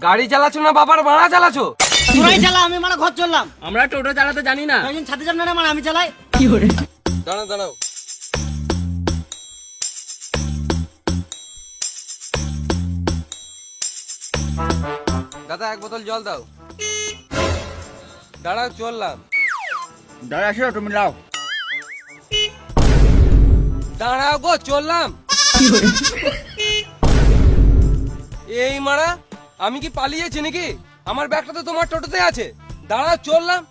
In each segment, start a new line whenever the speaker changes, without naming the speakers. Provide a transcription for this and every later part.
গাড়ি চালাচ্ছো না বাবার ভাড়া চালাচ্ছো?
তোরাই চালা, আমি মানে ঘর চললাম।
আমরা টোটো চালাতে জানি না।
একজন ছাদে যান না, মানে আমি চালাই।
দাঁড়াও দাঁড়াও, দাদা এক বোতল জল দাও। দাঁড়াও চললাম।
দাঁড়া আসো, তুমি লাও।
দাঁড়াও গো চললাম। এই মারা, আমি কি পালিয়েছি নাকি? আমার ব্যাগটা তো তোমার টোটোতে আছে। দাঁড়াও চললাম।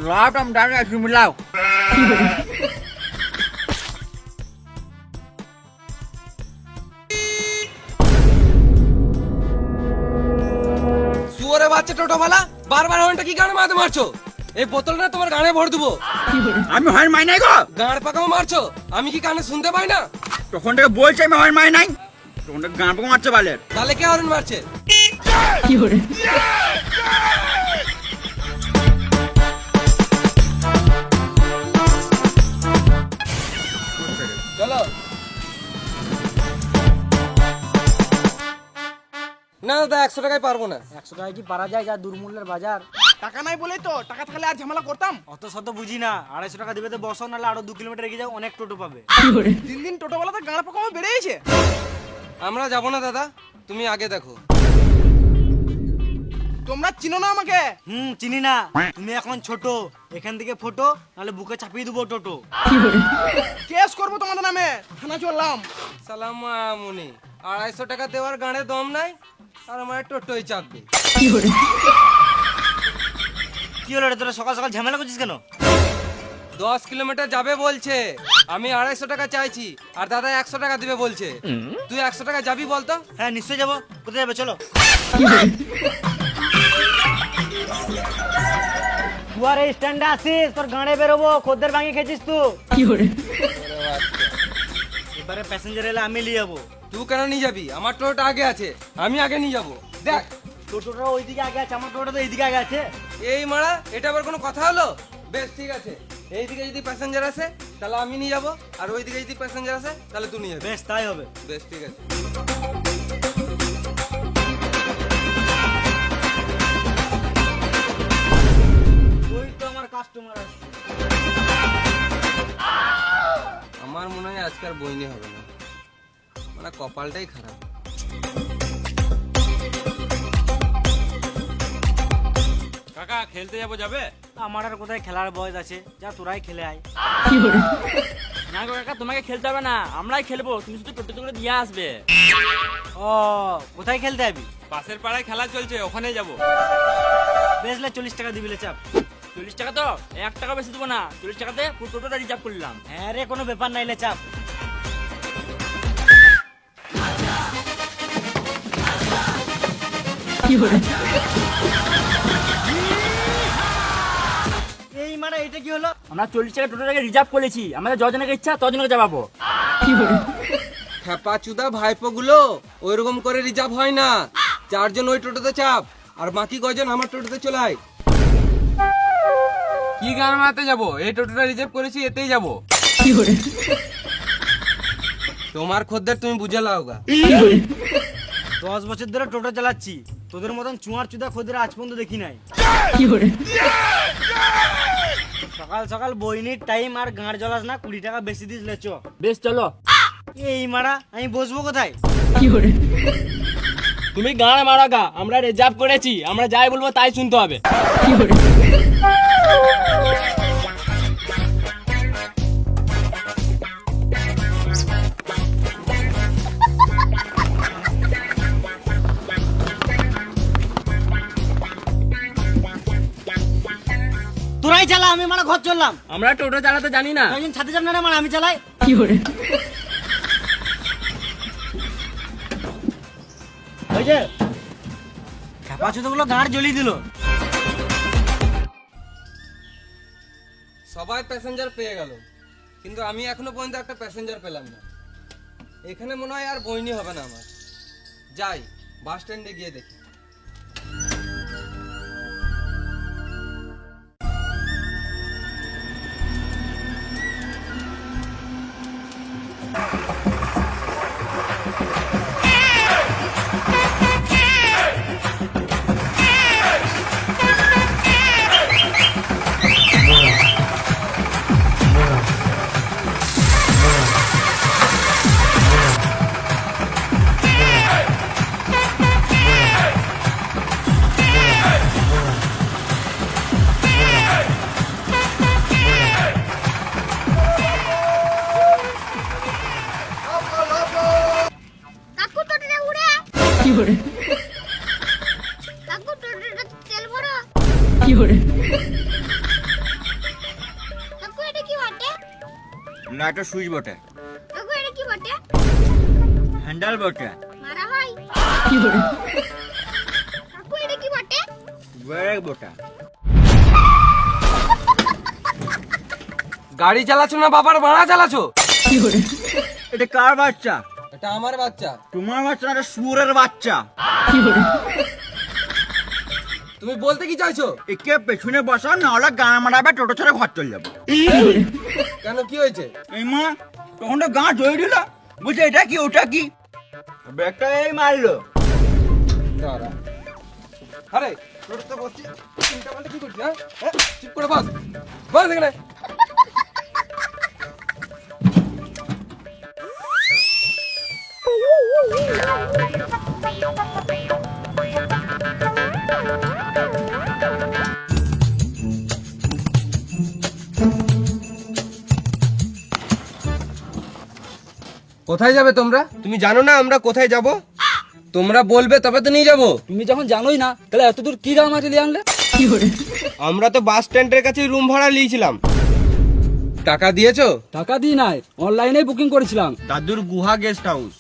লাও, তুমি দাঁড়া, তুমি লাও।
শুয়োরে বাচ্চা টোটোওয়ালা, বারবার হর্নটা কি গানে মারতে মারছো? এই বোতলটা তোমার গানে ভর দেবো।
আমি হর্ন মাই নাই গো।
গাঁড় পাকাও মারছো, আমি কি কানে শুনতে পাই না?
তখন থেকে বলছি আমি হর্ন মাই নাই, তখন থেকে গান পাকা মারছে বালের।
তাহলে কে হর্ন মারছে? চলো। না দাদা 100 টাকায় পারবো না।
100 টাকা কি পারা যায়? যা দুর্মূল্যের বাজার।
টাকা নাই বলেই তো, টাকা থাকলে আর ঝামেলা করতাম।
অত শত বুঝি না, 250 টাকা দিবে তো বসো, নাহলে আরো 2 কিলোমিটার এগিয়ে যাও, অনেক টোটো পাবে।
দিন দিন টোটোওয়ালাতে গান পাকা বেড়েছে।
আমরা যাবো না দাদা, তুমি আগে দেখো।
তোমরা চিনো না আমাকে?
চিনি না। তুমি এখন ছোট, এখান থেকে ফটো, নাহলে বুকে চাপিয়ে দেবো টোটো।
কেস করবো তোমাদের নামে, থানা চললাম।
সালাম মুনি, 250 টাকা দেওয়ার গানে দম নাই, আর আমার টোটোই চাপবে।
কি হলো রে, তোরা সকাল সকাল ঝামেলা করছিস কেন?
10 কিলোমিটার যাবে বলছে, আমি 250 টাকা চাইছি, আর দাদা 100 টাকা দিবে বলছে। তুই 100 টাকা যাবি বলতো?
হ্যাঁ নিশ্চয়ই যাবো। কোথায় যাবে চলো। দুয়ারে স্ট্যান্ডে আসিস, তোর গাড়ে বেরোবো, খদ্দের ভাঙি খেয়েছিস তুই। এবারে প্যাসেঞ্জার এলে আমি নিয়ে যাবো।
তুই কেন নিয়ে যাবি? আমার টোটোটা আগে আছে, আমি আগে নিয়ে যাবো। দেখ
টোটোটা ওইদিকে আগে আছে, আমার টোটোটা তো এইদিকে আগে আছে।
এই মারা, এটা আবার কোনো কথা হলো? বেশ ঠিক আছে, এইদিকে যদি প্যাসেঞ্জার আসে তাহলে আমি নিয়ে যাবো, আর ওইদিকে যদি প্যাসেঞ্জার আসে তাহলে তুই নিয়ে যাবি।
বেশ তাই হবে।
বেশ ঠিক আছে।
ওই তো আমার কাস্টমার আসছে।
আমার মনে হয় আজকাল বইনি হবে না, মানে কপালটাই খারাপ।
কাকা খেলতে যাবো, যাবে?
আমার আর কোথায় খেলার বয়স আছে, যা তোরাই খেলে আয়।
না গো কাকা, তোমাকে খেলতে হবে না, আমরাই খেলবো, তুমি শুধু টোটো করে দিয়ে আসবে।
ও কোথায় খেলতে যাবি?
পাশের পাড়ায় খেলা চলছে, ওখানে যাবো।
বেশলে 40 টাকা দিবিলে চাপ।
40 টাকা তো 1 টাকা বেশি দেবো না, 40 টাকাতে পুরো টোটোটা রিজার্ভ করলাম।
হ্যাঁ রে, কোনো ব্যাপার নাইলে চাপ। এই মানে এটা কি হলো?
আমরা 40 টাকা টোটোটাকে রিজার্ভ করেছি, আমাদের যজনকে ইচ্ছা তজনকে যাবো।
খেপা চুদা ভাইপো গুলো, ওইরকম করে রিজার্ভ হয় না। 4 জন ওই টোটোতে চাপ, আর বাকি কয়জন আমার টোটোতে চলাই। কি গান মারাতে যাবো? এই টোটোটা রিজার্ভ করেছি, এতেই যাবো। তোমার খদ্দের তুমি বুঝে লাওগা।
10 বছর ধরে টোটো চালাচ্ছি, তোদের মতন চুয়ার চুদা খদ্দের আজ পর্যন্ত দেখি নাই। সকাল সকাল বইনির টাইম আর গাঁড় জ্বলাস না, 20 টাকা বেশি দিস লে চ।
বেশ চলো।
এই মারা, আমি বসবো কোথায়?
তুমি গান মারা গা, আমরা রিজার্ভ করেছি, আমরা যাই বলবো তাই শুনতে হবে।
তোরাই চালা, আমি মানে ঘর চললাম।
আমরা টোটো চালাতে জানি না।
একজন ছাদে যান না, মানে আমি চালাই। ওই যে খেপা চুদগুলো গাঁড় জ্বলিয়ে দিল।
সবাই প্যাসেঞ্জার পেয়ে গেল, কিন্তু আমি এখনো পর্যন্ত একটা প্যাসেঞ্জার পেলাম না। এখানে মনে হয় আর বইনি হবে না আমার। যাই বাস স্ট্যান্ডে গিয়ে দেখি।
কাকু টোটোটা তেল ভরো। কাকু এটা কি বটে?
না একটা সুইচ বটে,
কাকু এটা কি বটে?
হ্যান্ডেল বটে,
মারা হয়। কাকু এটা কি বটে?
ব্রেক বটে।
গাড়ি চালাচ্ছো না বাবার ভাড়া চালাচ্ছো?
এটা কার বাচ্চা?
এটা আমার বাচ্চা।
তোমার বাচ্চা না, এটা শুয়োরের বাচ্চা।
তুমি বলতে কি চাইছো?
একে পেছনে বসা, না হলে গান মারাবে, টোটো ছেড়ে ঘর চলে যাবো।
কেন কি হয়েছে?
এই মা তখন তো গাঁ জড়িয়ে দিল, বুঝছে এটা কি ওটা কি, ব্রেকটা এই মারলো।
দাঁড়া। আরে টোটোতে বসছি, চিন্তা করলে কি করছিস? হ্যাঁ চুপ করে বস, বস এখানে। কোথায় যাবে তোমরা? তুমি জানো না আমরা কোথায় যাব? তোমরা বলবে তবে তো নিয়ে যাব।
তুমি যখন জানোই না তাহলে এত দূর কি গান মাছ নিয়ে আনলে?
আমরা তো বাস স্ট্যান্ডের কাছে রুম ভাড়া নিয়েছিলাম। টাকা দিয়েছো?
টাকা দিই নাই, অনলাইনে বুকিং করেছিলাম।
দাদুর গুহা গেস্ট হাউস।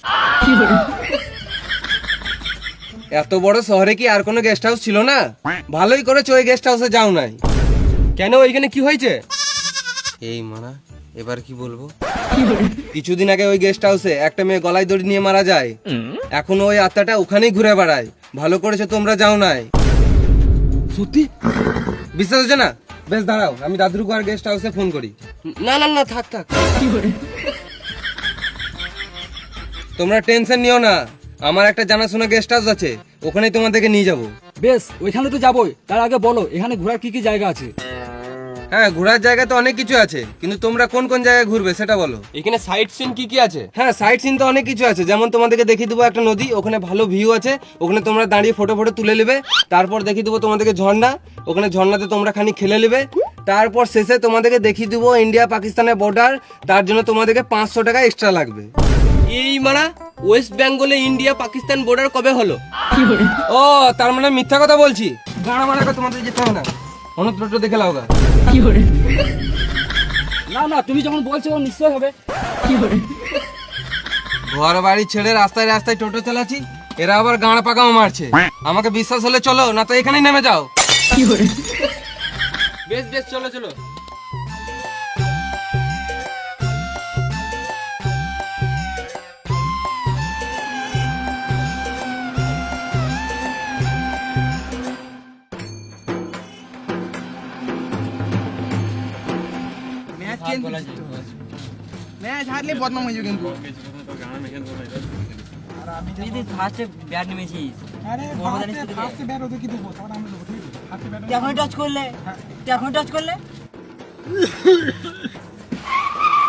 এত বড় শহরে কি আর কোনো গেস্ট হাউস ছিল না? ভালোই করেছো ওই গেস্ট হাউসে যাও নাই। কেন ওইখানে কি হয়েছে? এই মানা এবার কি বলবো? কিছুদিন আগে ওই গেস্ট হাউসে একটা মেয়ে গলায় দড়ি নিয়ে মারা যায়। এখন ওই আত্মাটা ওখানেই ঘুরে বেড়ায়। ভালো করেছো তোমরা যাও নাই।
সত্যি?
বিশ্বাস হচ্ছে না? বেশ দাঁড়াও, আমি দাদুর গুহার গেস্ট হাউসে ফোন করি। না না না থাক থাক, তোমরা টেনশন নিও না। আমার একটা জানাশোনা গেস্ট হাউস আছে, ওখানেই তোমাদেরকে নিয়ে যাবো।
বেশ, ওইখানে তো যাবোই। তার আগে বলো এখানে ঘোরার কি কি জায়গা আছে?
হ্যাঁ ঘোরার জায়গা তো অনেক কিছু আছে, কিন্তু তোমরা কোন কোন জায়গায় ঘুরবে সেটা বলো। এখানে সাইট সিন কি কি আছে? হ্যাঁ সাইট সিন তো অনেক কিছু আছে, যেমন তোমাদেরকে দেখিয়ে দেবো একটা নদী, ওখানে ভালো ভিউ আছে, ওখানে তোমরা দাঁড়িয়ে ফটো ফটো তুলে নেবে। তারপর দেখিয়ে দেবো তোমাদেরকে ঝর্ণা, ওখানে ঝর্ণাতে তোমরা খানি খেলে নেবে। তারপর শেষে তোমাদেরকে দেখিয়ে দেবো ইন্ডিয়া পাকিস্তানের বর্ডার, তার জন্য তোমাদেরকে 500 টাকা এক্সট্রা লাগবে। এই মানা ওয়েস্ট বেঙ্গলে ইন্ডিয়া পাকিস্তান বর্ডার কবে হলো? ও তার মানে মিথ্যা কথা বলছি? গাড়া মারা তোমাদের যেতে হবে না, অন্য টোটো দেখে লাও গা।
না না, তুমি যখন বলছো ও নিশ্চয় হবে।
ঘর বাড়ি ছেড়ে রাস্তায় রাস্তায় টোটো চালাচ্ছি, এরা আবার গাঁড়া পাকাও মারছে। আমাকে বিশ্বাস হলে চলো, না তো এখানেই নেমে যাও। বেশ বেশ চলো চলো।
ম্যাচ হারলে বদনাম হয়ে যাবে কিন্তু।
তুই যদি ফার্স্টে ব্যাট নেমেছিস,
এখন টাচ করলে, এখন টাচ করলে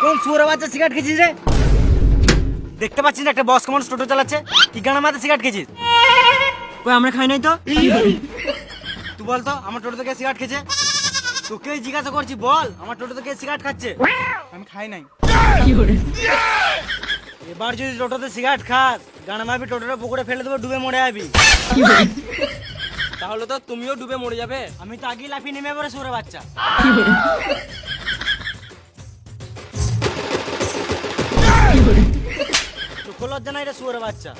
কোন সুরে বাচ্চা সিগারেট খেয়েছিস রে? দেখতে পাচ্ছিস না একটা বস কমান টোটো চালাচ্ছে, কি গানা মাথা সিগারেট খেয়েছিস? কই আমরা খাই নাই তো। তুই বল তো আমার টোটো থেকে সিগারেট খেয়েছে? তোকেই জিজ্ঞাসা করছি, বল আমার টোটো থেকে সিগারেট খাচ্ছে?
আমি খাই নাই।
এবার যদি টোটোতে সিগারেট খাস, গানা মারবি, টোটোটা পুকুরে ফেলে দেবো, ডুবে মরে যাবি।
তাহলে তো তুমিও ডুবে মরে যাবে।
আমি তো আগেই লাফিয়ে নেমে পড়ে সুরে বাচ্চা। চোখ লজ্জা নাই রে সুরে বাচ্চা।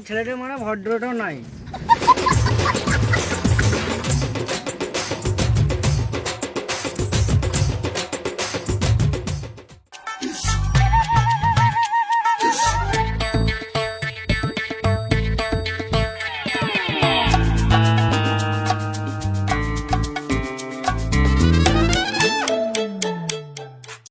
ছেলেটা মানে ভদ্রটাও নাই।